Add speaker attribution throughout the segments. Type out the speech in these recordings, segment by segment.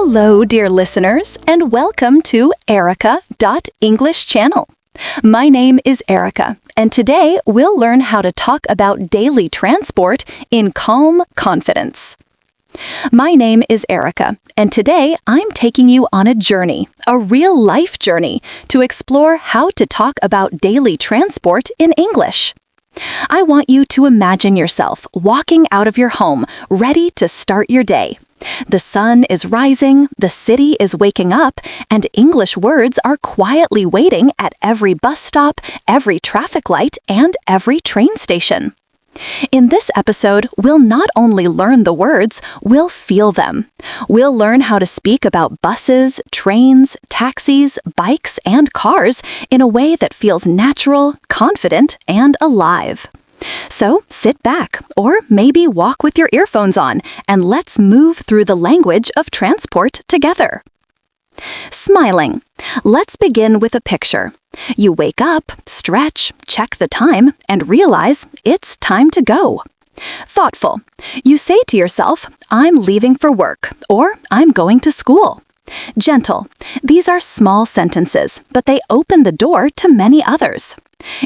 Speaker 1: Hello, dear listeners, and welcome to Erica.English channel. My name is Erica, and today we'll learn how to talk about daily transport in calm confidence. My name is Erica, and today I'm taking you on a journey, a real-life journey, to explore how to talk about daily transport in English. I want you to imagine yourself walking out of your home, ready to start your day. The sun is rising, the city is waking up, and English words are quietly waiting at every bus stop, every traffic light, and every train station. In this episode, we'll not only learn the words, we'll feel them. We'll learn how to speak about buses, trains, taxis, bikes, and cars in a way that feels natural, confident, and alive. So sit back, or maybe walk with your earphones on, and let's move through the language of transport together. Smiling. Let's begin with a picture. You wake up, stretch, check the time, and realize it's time to go. Thoughtful. You say to yourself, I'm leaving for work, or I'm going to school. Gentle. These are small sentences, but they open the door to many others.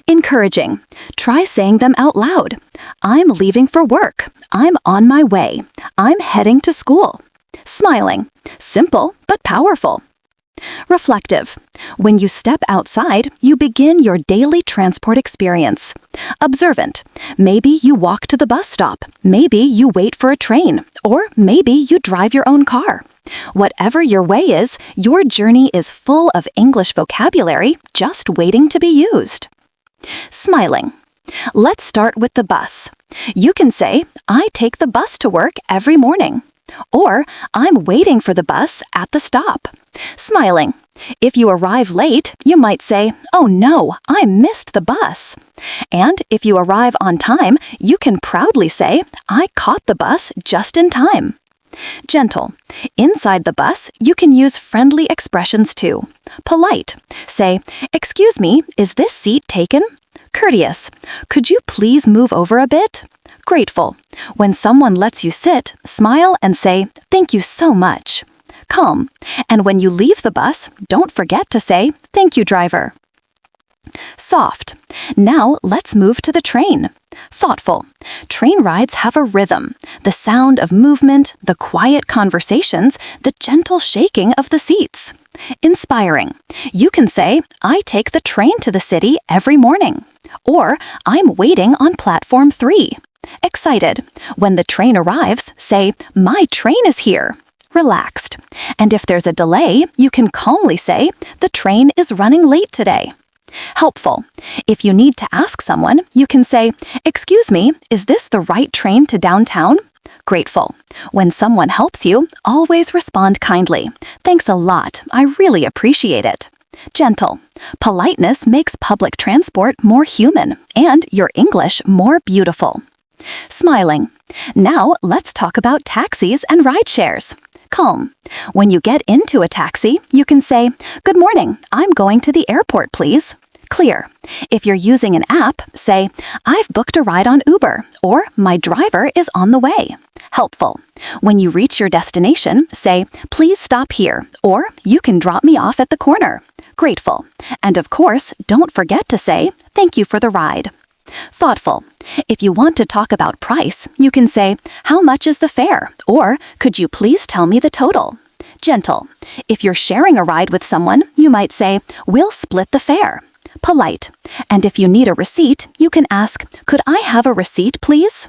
Speaker 1: Encouraging. Try saying them out loud. I'm leaving for work. I'm on my way. I'm heading to school. Smiling. Simple but powerful. Reflective. When you step outside, you begin your daily transport experience. Observant. Maybe you walk to the bus stop. Maybe you wait for a train. Or maybe you drive your own car. Whatever your way is, your journey is full of English vocabulary just waiting to be used. Smiling. Let's start with the bus. You can say, I take the bus to work every morning. Or, I'm waiting for the bus at the stop. Smiling. If you arrive late, you might say, oh no, I missed the bus. And if you arrive on time, you can proudly say, I caught the bus just in time. Gentle. Inside the bus, you can use friendly expressions too. Polite. Say, excuse me, is this seat taken? Courteous. Could you please move over a bit? Grateful. When someone lets you sit, smile and say, thank you so much. Calm. And when you leave the bus, don't forget to say, thank you, driver. Soft. Now let's move to the train. Thoughtful. Train rides have a rhythm. The sound of movement, the quiet conversations, the gentle shaking of the seats. Inspiring. You can say, I take the train to the city every morning. Or, I'm waiting on platform 3. Excited. When the train arrives, say, my train is here. Relaxed. And if there's a delay, you can calmly say, the train is running late today. Helpful. If you need to ask someone, you can say, excuse me, is this the right train to downtown? Grateful. When someone helps you, always respond kindly. Thanks a lot. I really appreciate it. Gentle. Politeness makes public transport more human and your English more beautiful. Smiling. Now let's talk about taxis and rideshares. Calm. When you get into a taxi, you can say, good morning, I'm going to the airport, please. Clear. If you're using an app, say, I've booked a ride on Uber, or my driver is on the way. Helpful. When you reach your destination, say, please stop here, or you can drop me off at the corner. Grateful. And of course, don't forget to say, thank you for the ride. Thoughtful. If you want to talk about price, you can say, how much is the fare? Or, could you please tell me the total? Gentle. If you're sharing a ride with someone, you might say, we'll split the fare. Polite. And if you need a receipt, you can ask, could I have a receipt, please?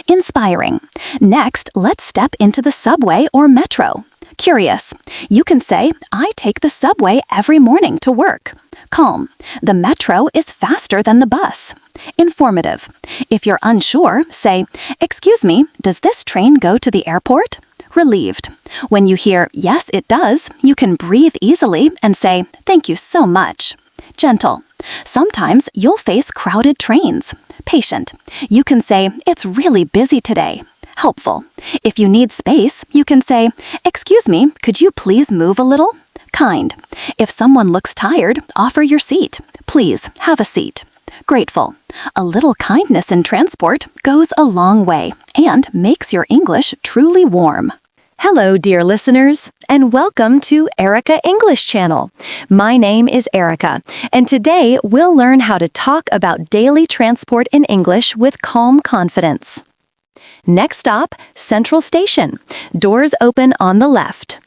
Speaker 1: Inspiring. Next, let's step into the subway or metro. Curious. You can say, I take the subway every morning to work. Calm. The metro is faster than the bus. Informative. If you're unsure, say, excuse me, does this train go to the airport? Relieved. When you hear, yes, it does, you can breathe easily and say, thank you so much. Gentle. Sometimes you'll face crowded trains. Patient. You can say, it's really busy today. Helpful. If you need space, you can say, excuse me, could you please move a little? Kind. If someone looks tired, offer your seat. Please, have a seat. Grateful. A little kindness in transport goes a long way and makes your English truly warm. Hello, dear listeners, and welcome to Erica English Channel. My name is Erica, and today we'll learn how to talk about daily transport in English with calm confidence. Next stop, Central Station. Doors open on the left.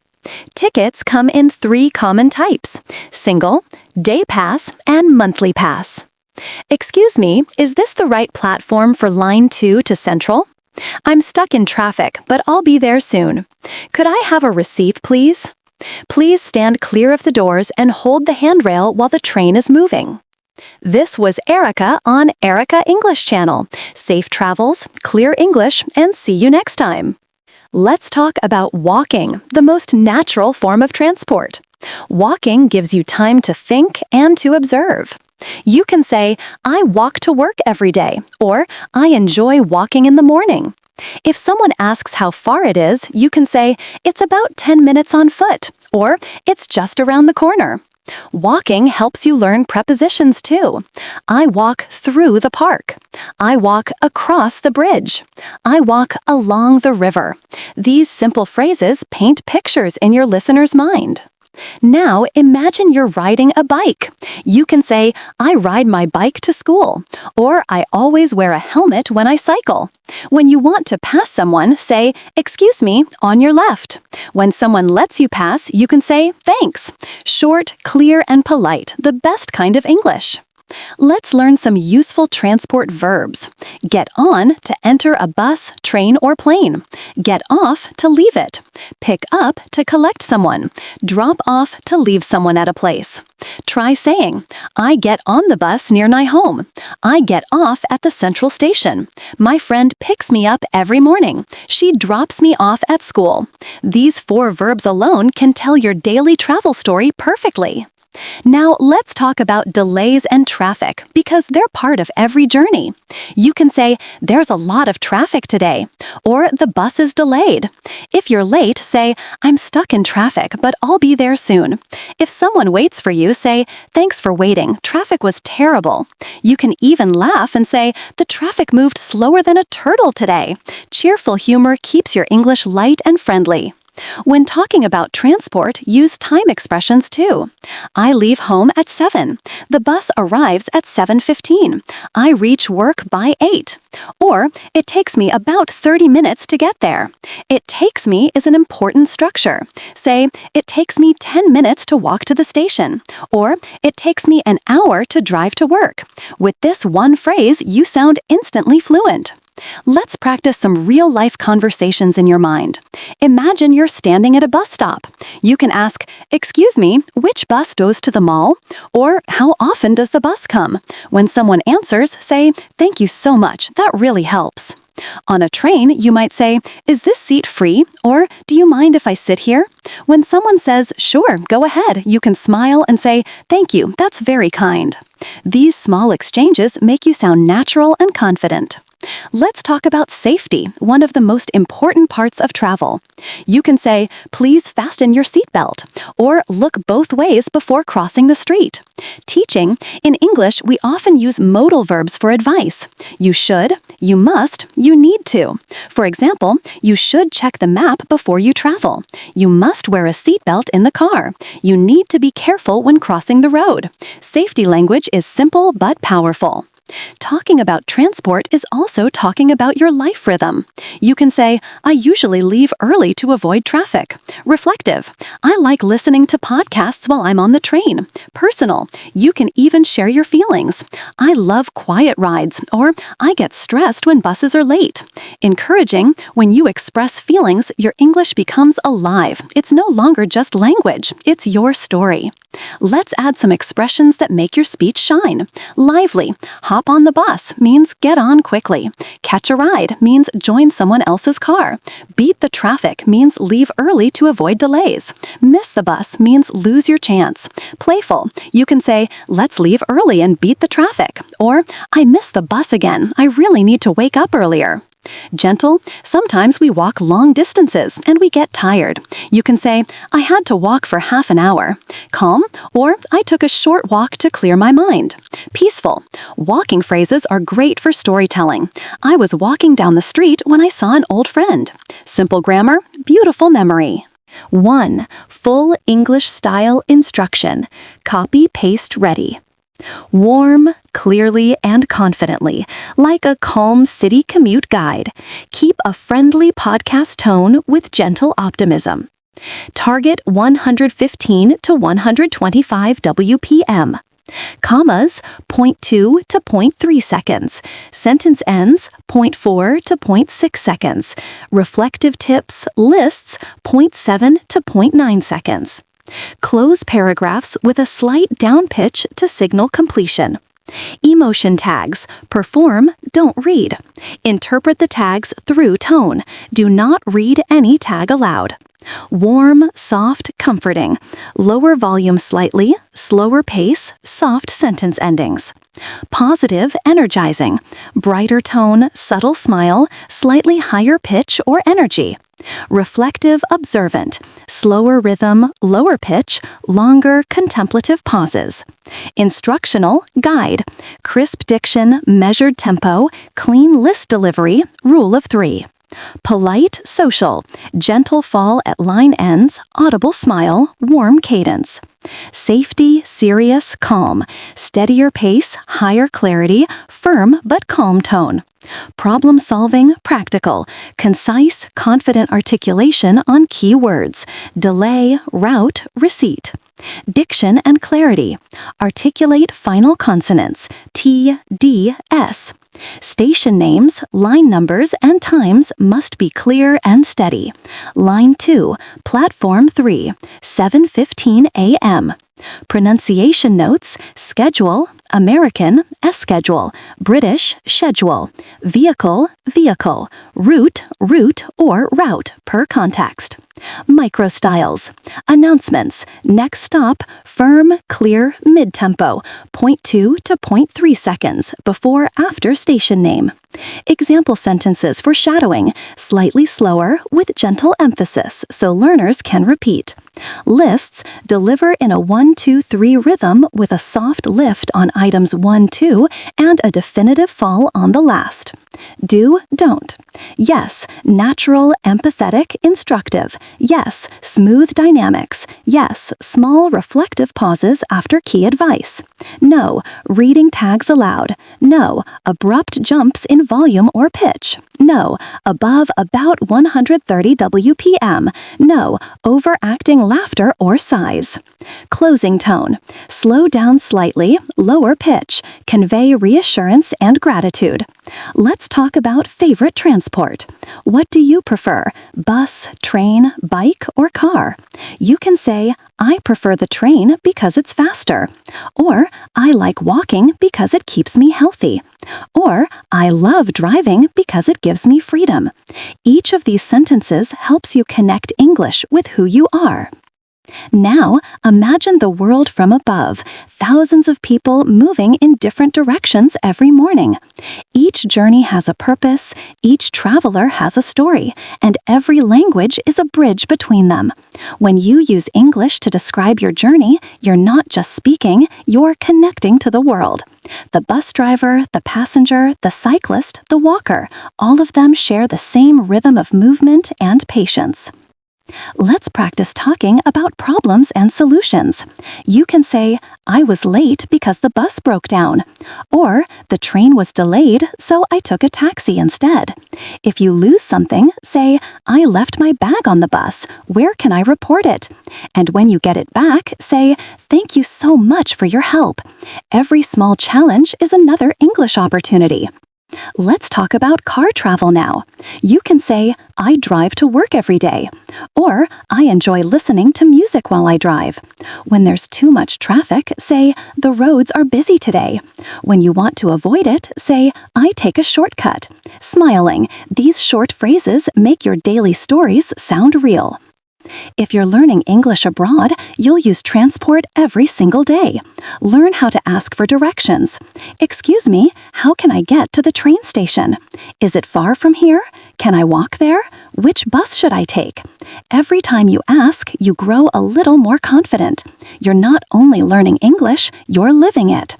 Speaker 1: Tickets come in 3 common types: single, day pass, and monthly pass. Excuse me, is this the right platform for Line 2 to Central? I'm stuck in traffic, but I'll be there soon. Could I have a receipt, please? Please stand clear of the doors and hold the handrail while the train is moving. This was Erica on Erica English Channel. Safe travels, clear English, and see you next time. Let's talk about walking, the most natural form of transport. Walking gives you time to think and to observe. You can say, I walk to work every day, or I enjoy walking in the morning. If someone asks how far it is, you can say, it's about 10 minutes on foot, or it's just around the corner. Walking helps you learn prepositions too. I walk through the park. I walk across the bridge. I walk along the river. These simple phrases paint pictures in your listener's mind. Now imagine you're riding a bike. You can say, I ride my bike to school, or I always wear a helmet when I cycle. When you want to pass someone, say, excuse me, on your left. When someone lets you pass, you can say, thanks. Short, clear, and polite, the best kind of English. Let's learn some useful transport verbs. Get on to enter a bus, train, or plane. Get off to leave it. Pick up to collect someone. Drop off to leave someone at a place. Try saying, I get on the bus near my home. I get off at the Central Station. My friend picks me up every morning. She drops me off at school. These 4 verbs alone can tell your daily travel story perfectly. Now let's talk about delays and traffic because they're part of every journey. You can say, there's a lot of traffic today, or the bus is delayed. If you're late, say, I'm stuck in traffic, but I'll be there soon. If someone waits for you, say, thanks for waiting. Traffic was terrible. You can even laugh and say, the traffic moved slower than a turtle today. Cheerful humor keeps your English light and friendly. When talking about transport, use time expressions too. I leave home at 7. The bus arrives at 7:15. I reach work by 8. Or, it takes me about 30 minutes to get there. It takes me is an important structure. Say, it takes me 10 minutes to walk to the station. Or, it takes me an hour to drive to work. With this one phrase, you sound instantly fluent. Let's practice some real-life conversations in your mind. Imagine you're standing at a bus stop. You can ask, excuse me, which bus goes to the mall? Or, how often does the bus come? When someone answers, say, thank you so much, that really helps. On a train, you might say, is this seat free? Or, do you mind if I sit here? When someone says, sure, go ahead, you can smile and say, thank you, that's very kind. These small exchanges make you sound natural and confident. Let's talk about safety, one of the most important parts of travel. You can say, please fasten your seatbelt, or look both ways before crossing the street. Teaching, in English, we often use modal verbs for advice. You should, you must, you need to. For example, you should check the map before you travel. You must wear a seatbelt in the car. You need to be careful when crossing the road. Safety language is simple but powerful. Talking about transport is also talking about your life rhythm. You can say, I usually leave early to avoid traffic. Reflective, I like listening to podcasts while I'm on the train. Personal, you can even share your feelings. I love quiet rides, or I get stressed when buses are late. Encouraging, when you express feelings, your English becomes alive. It's no longer just language, it's your story. Let's add some expressions that make your speech shine. Lively, hop on the bus means get on quickly. Catch a ride means join someone else's car. Beat the traffic means leave early to avoid delays. Miss the bus means lose your chance. Playful, you can say, let's leave early and beat the traffic. Or, I missed the bus again. I really need to wake up earlier. Gentle, sometimes we walk long distances and we get tired. You can say, I had to walk for half an hour. Calm, or I took a short walk to clear my mind. Peaceful, walking phrases are great for storytelling. I was walking down the street when I saw an old friend. Simple grammar, beautiful memory. 1. Full English style instruction. Copy, paste, ready. Warm, clearly, and confidently, like a calm city commute guide. Keep a friendly podcast tone with gentle optimism. Target 115 to 125 WPM. Commas, 0.2 to 0.3 seconds. Sentence ends, 0.4 to 0.6 seconds. Reflective tips, lists, 0.7 to 0.9 seconds. Close paragraphs with a slight down pitch to signal completion. Emotion tags, perform, don't read. Interpret the tags through tone. Do not read any tag aloud. Warm, soft, comforting. Lower volume slightly, slower pace, soft sentence endings. Positive, energizing. Brighter tone, subtle smile, slightly higher pitch or energy. Reflective, observant. Slower rhythm, lower pitch, longer, contemplative pauses. Instructional, guide. Crisp diction, measured tempo, clean list delivery, rule of 3. Polite, social. Gentle fall at line ends, audible smile, warm cadence. Safety, serious, calm. Steadier pace, higher clarity, firm but calm tone. Problem solving, practical. Concise, confident articulation on key words. Delay, route, receipt. Diction and clarity. Articulate final consonants, T, D, S. Station names, line numbers, and times must be clear and steady. Line 2, Platform 3, 7:15 a.m. Pronunciation notes, schedule, American, schedule, British, schedule, vehicle, vehicle, route, route, or route, per context. Microstyles. Announcements. Next stop, firm, clear, mid-tempo, 0.2 to 0.3 seconds, before, after station name. Example sentences for shadowing, slightly slower, with gentle emphasis, so learners can repeat. Lists, deliver in a 1-2-3 rhythm with a soft lift on items 1, 2, and a definitive fall on the last. Do, don't. Yes, natural, empathetic, instructive. Yes, smooth dynamics. Yes, small reflective pauses after key advice. No, reading tags aloud. No, abrupt jumps in volume or pitch. No, above about 130 WPM. No, overacting laughter or sighs. Closing tone. Slow down slightly, lower pitch. Convey reassurance and gratitude. Let's talk about favorite transport. What do you prefer? Bus, train, bike, or car? You can say, I prefer the train because it's faster. Or, I like walking because it keeps me healthy. Or, I love driving because it gives me freedom. Each of these sentences helps you connect English with who you are. Now, imagine the world from above, thousands of people moving in different directions every morning. Each journey has a purpose, each traveler has a story, and every language is a bridge between them. When you use English to describe your journey, you're not just speaking, you're connecting to the world. The bus driver, the passenger, the cyclist, the walker, all of them share the same rhythm of movement and patience. Let's practice talking about problems and solutions. You can say, I was late because the bus broke down. Or, the train was delayed, so I took a taxi instead. If you lose something, say, I left my bag on the bus. Where can I report it? And when you get it back, say, thank you so much for your help. Every small challenge is another English opportunity. Let's talk about car travel now. You can say, I drive to work every day. Or, I enjoy listening to music while I drive. When there's too much traffic, say, the roads are busy today. When you want to avoid it, say, I take a shortcut. Smiling, these short phrases make your daily stories sound real. If you're learning English abroad, you'll use transport every single day. Learn how to ask for directions. Excuse me, how can I get to the train station? Is it far from here? Can I walk there? Which bus should I take? Every time you ask, you grow a little more confident. You're not only learning English, you're living it.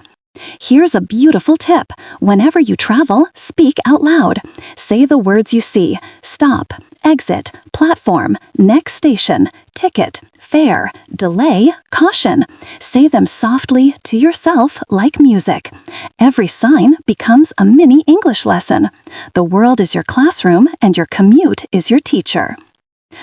Speaker 1: Here's a beautiful tip. Whenever you travel, speak out loud. Say the words you see: stop, exit, platform, next station, ticket, fare, delay, caution. Say them softly to yourself like music. Every sign becomes a mini English lesson. The world is your classroom and your commute is your teacher.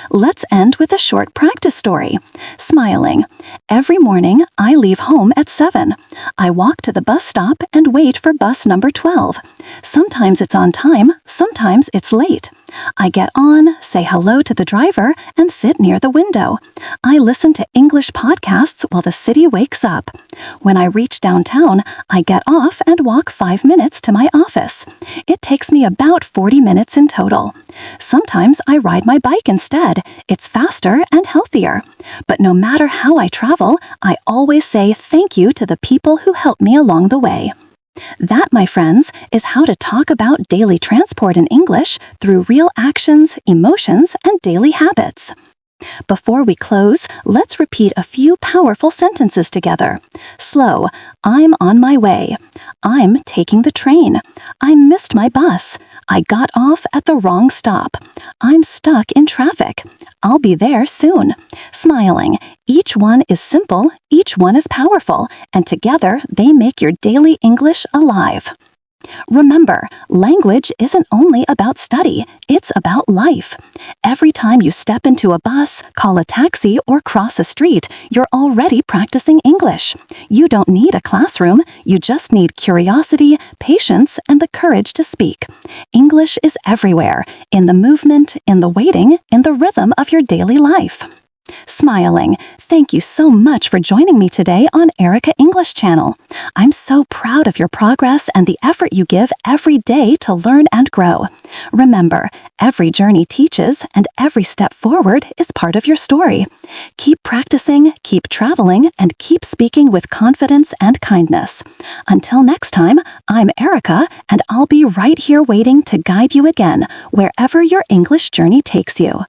Speaker 1: Let's end with a short practice story. Smiling. Every morning, I leave home at 7. I walk to the bus stop and wait for bus number 12. Sometimes it's on time, sometimes it's late. I get on, say hello to the driver, and sit near the window. I listen to English podcasts while the city wakes up. When I reach downtown, I get off and walk 5 minutes to my office. It takes me about 40 minutes in total. Sometimes I ride my bike instead. It's faster and healthier. But no matter how I travel, I always say thank you to the people who help me along the way. That, my friends, is how to talk about daily transport in English through real actions, emotions, and daily habits. Before we close, let's repeat a few powerful sentences together. Slow. I'm on my way. I'm taking the train. I missed my bus. I got off at the wrong stop. I'm stuck in traffic. I'll be there soon. Smiling. Each one is simple, each one is powerful, and together they make your daily English alive. Remember, language isn't only about study, it's about life. Every time you step into a bus, call a taxi, or cross a street, you're already practicing English. You don't need a classroom, you just need curiosity, patience, and the courage to speak. English is everywhere, in the movement, in the waiting, in the rhythm of your daily life. Smiling. Thank you so much for joining me today on Erica English Channel. I'm so proud of your progress and the effort you give every day to learn and grow. Remember, every journey teaches and every step forward is part of your story. Keep practicing, keep traveling, and keep speaking with confidence and kindness. Until next time, I'm Erica, and I'll be right here waiting to guide you again wherever your English journey takes you.